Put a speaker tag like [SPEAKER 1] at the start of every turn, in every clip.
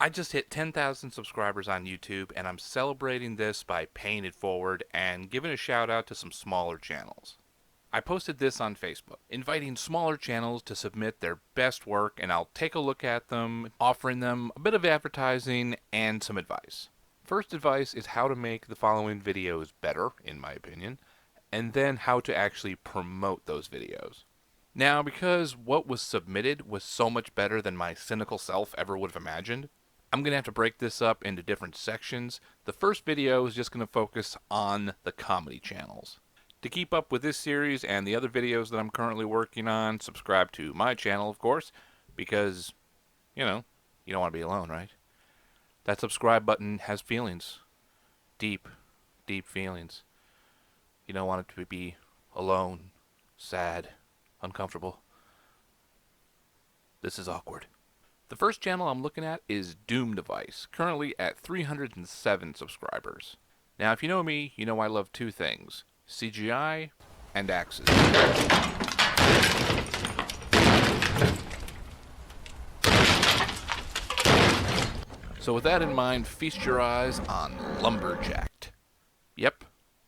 [SPEAKER 1] I just hit 10,000 subscribers on YouTube, and I'm celebrating this by paying it forward and giving a shout out to some smaller channels. I posted this on Facebook, inviting smaller channels to submit their best work, and I'll take a look at them, offering them a bit of advertising and some advice. First advice is how to make the following videos better, in my opinion, and then how to actually promote those videos. Now, because what was submitted was so much better than my cynical self ever would have imagined, I'm going to have to break this up into different sections. The first video is just going to focus on the comedy channels. To keep up with this series and the other videos that I'm currently working on, subscribe to my channel, of course, because, you don't want to be alone, right? That subscribe button has feelings. Deep, deep feelings. You don't want it to be alone, sad, uncomfortable. This is awkward. The first channel I'm looking at is Doom Device, currently at 307 subscribers. Now, if you know me, you know I love two things: CGI and axes. So with that in mind, feast your eyes on Lumberjacked. Yep,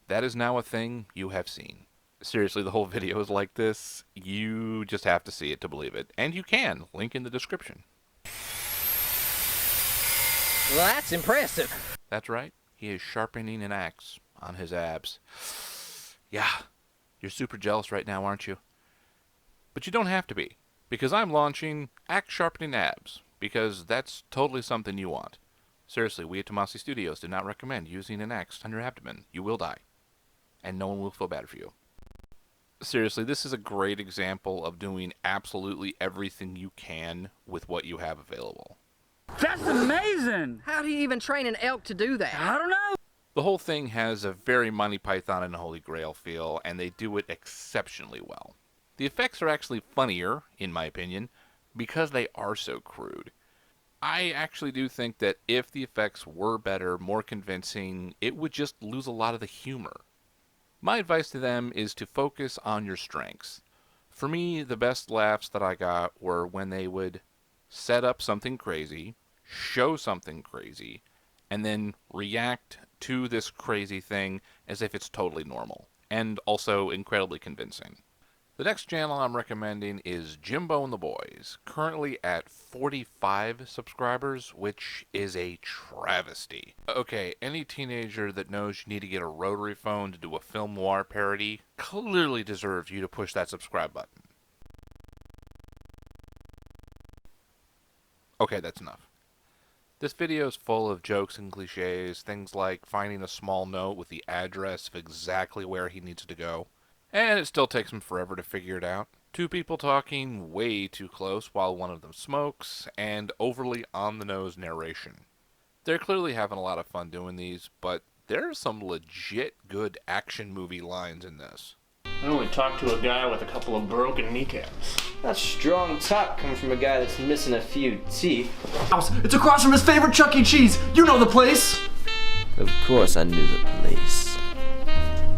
[SPEAKER 1] that is now a thing you have seen. Seriously, the whole video is like this. You just have to see it to believe it. And you can. Link in the description.
[SPEAKER 2] Well, that's impressive.
[SPEAKER 1] That's right. He is sharpening an axe on his abs. Yeah, you're super jealous right now, aren't you? But you don't have to be, because I'm launching Axe Sharpening Abs, because that's totally something you want. Seriously, we at Tomasi Studios do not recommend using an axe on your abdomen. You will die, and no one will feel bad for you. Seriously, this is a great example of doing absolutely everything you can with what you have available.
[SPEAKER 3] That's amazing!
[SPEAKER 2] How do you even train an elk to do that?
[SPEAKER 3] I don't know.
[SPEAKER 1] The whole thing has a very Monty Python and Holy Grail feel, and they do it exceptionally well. The effects are actually funnier, in my opinion, because they are so crude. I actually do think that if the effects were better, more convincing, it would just lose a lot of the humor. My advice to them is to focus on your strengths. For me, the best laughs that I got were when they would set up something crazy, show something crazy, and then react to this crazy thing as if it's totally normal, and also incredibly convincing. The next channel I'm recommending is Jimbo And The Boys, currently at 45 subscribers, which is a travesty. Okay, any teenager that knows you need to get a rotary phone to do a film noir parody clearly deserves you to push that subscribe button. Okay, that's enough. This video is full of jokes and cliches, things like finding a small note with the address of exactly where he needs to go. And it still takes him forever to figure it out. Two people talking way too close while one of them smokes, and overly on-the-nose narration. They're clearly having a lot of fun doing these, but there are some legit good action movie lines in this.
[SPEAKER 4] I only talked to a guy with a couple of broken kneecaps.
[SPEAKER 5] That's strong talk coming from a guy that's missing a few teeth.
[SPEAKER 6] It's across from his favorite Chuck E. Cheese. You know the place.
[SPEAKER 5] Of course I knew the place.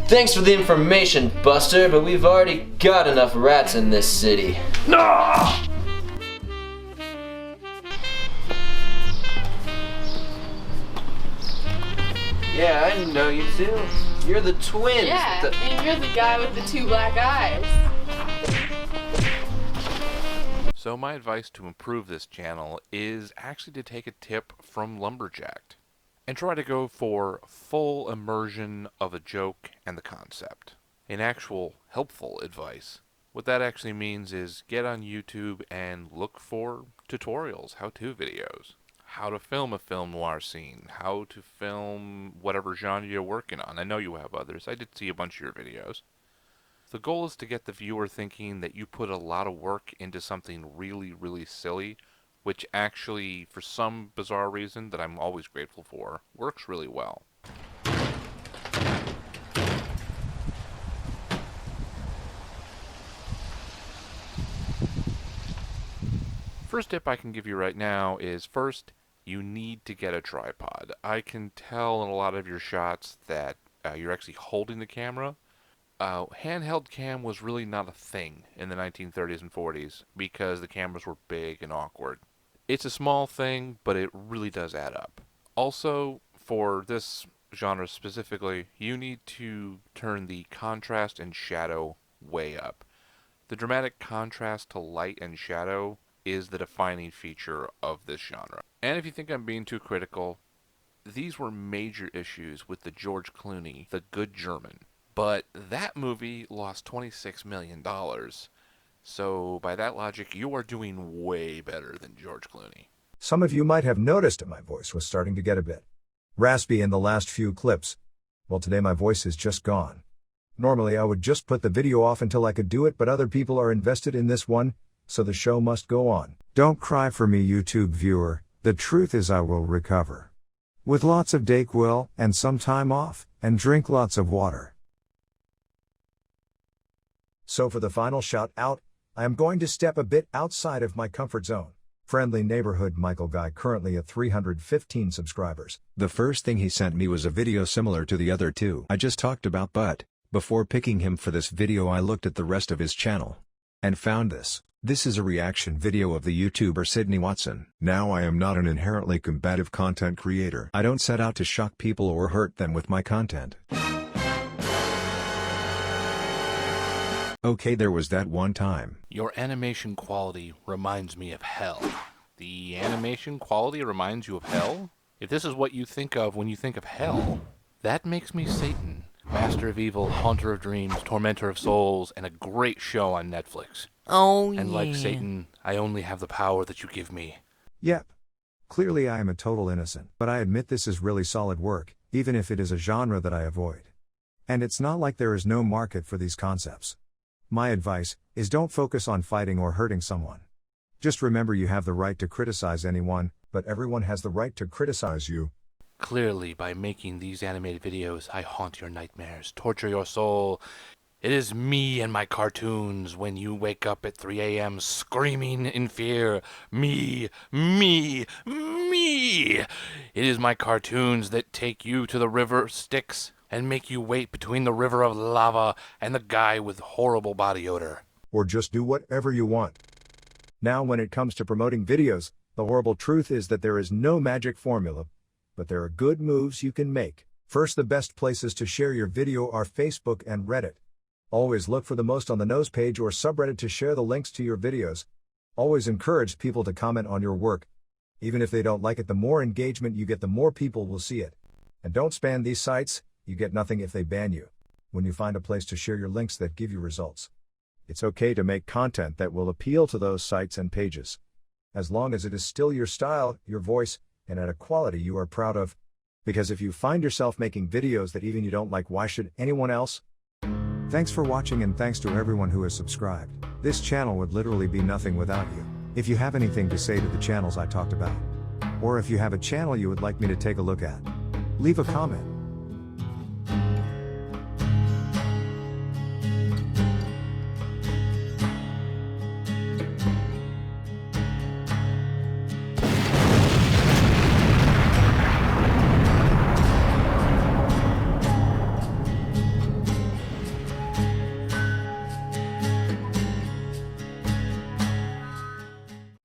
[SPEAKER 5] Thanks for the information, Buster, but we've already got enough rats in this city.
[SPEAKER 6] No!
[SPEAKER 5] Yeah, I know you too. You're the twins.
[SPEAKER 7] Yeah, and you're the guy with the two black eyes.
[SPEAKER 1] So my advice to improve this channel is actually to take a tip from Lumberjacked and try to go for full immersion of a joke and the concept. In actual helpful advice, what that actually means is get on YouTube and look for tutorials, how-to videos. How to film a film noir scene, how to film whatever genre you're working on. I know you have others. I did see a bunch of your videos. The goal is to get the viewer thinking that you put a lot of work into something really, really silly, which actually, for some bizarre reason that I'm always grateful for, works really well. First tip I can give you right now is, first, you need to get a tripod. I can tell in a lot of your shots that you're actually holding the camera. Handheld cam was really not a thing in the 1930s and 40s because the cameras were big and awkward. It's a small thing, but it really does add up. Also, for this genre specifically, you need to turn the contrast and shadow way up. The dramatic contrast to light and shadow is the defining feature of this genre. And if you think I'm being too critical, these were major issues with the George Clooney, The Good German. But that movie lost $26 million. So by that logic, you are doing way better than George Clooney.
[SPEAKER 8] Some of you might have noticed that my voice was starting to get a bit raspy in the last few clips. Well, today my voice is just gone. Normally I would just put the video off until I could do it, but other people are invested in this one, so the show must go on. Don't cry for me, YouTube viewer. The truth is I will recover. With lots of Dayquil and some time off, and drink lots of water. So for the final shout out, I am going to step a bit outside of my comfort zone. Friendly neighborhood Michael Guy, currently at 315 subscribers.
[SPEAKER 9] The first thing he sent me was a video similar to the other two I just talked about, but before picking him for this video I looked at the rest of his channel and found this. This is a reaction video of the YouTuber Sydney Watson. Now, I am not an inherently combative content creator. I don't set out to shock people or hurt them with my content. Okay, there was that one time.
[SPEAKER 1] Your animation quality reminds me of hell. The animation quality reminds you of hell? If this is what you think of when you think of hell, that makes me Satan, master of evil, haunter of dreams, tormentor of souls, and a great show on Netflix.
[SPEAKER 10] Oh, yeah.
[SPEAKER 1] And like Satan, I only have the power that you give me.
[SPEAKER 8] Yep. Clearly I am a total innocent, but I admit this is really solid work, even if it is a genre that I avoid. And it's not like there is no market for these concepts. My advice is don't focus on fighting or hurting someone. Just remember you have the right to criticize anyone, but everyone has the right to criticize you.
[SPEAKER 1] Clearly, by making these animated videos, I haunt your nightmares, torture your soul. It is me and my cartoons when you wake up at 3 a.m. screaming in fear. Me, me, me! It is my cartoons that take you to the river Styx and make you wait between the river of lava and the guy with horrible body odor.
[SPEAKER 8] Or just do whatever you want. Now, when it comes to promoting videos, the horrible truth is that there is no magic formula, but there are good moves you can make. First, the best places to share your video are Facebook and Reddit. Always look for the most on the nose page or subreddit to share the links to your videos. Always encourage people to comment on your work. Even if they don't like it, the more engagement you get, the more people will see it. And don't spam these sites. You get nothing if they ban you. When you find a place to share your links that give you results, it's okay to make content that will appeal to those sites and pages, as long as it is still your style, your voice, and at a quality you are proud of. Because if you find yourself making videos that even you don't like, why should anyone else? Thanks for watching, and thanks to everyone who has subscribed. This channel would literally be nothing without you. If you have anything to say to the channels I talked about, or if you have a channel you would like me to take a look at, leave a comment.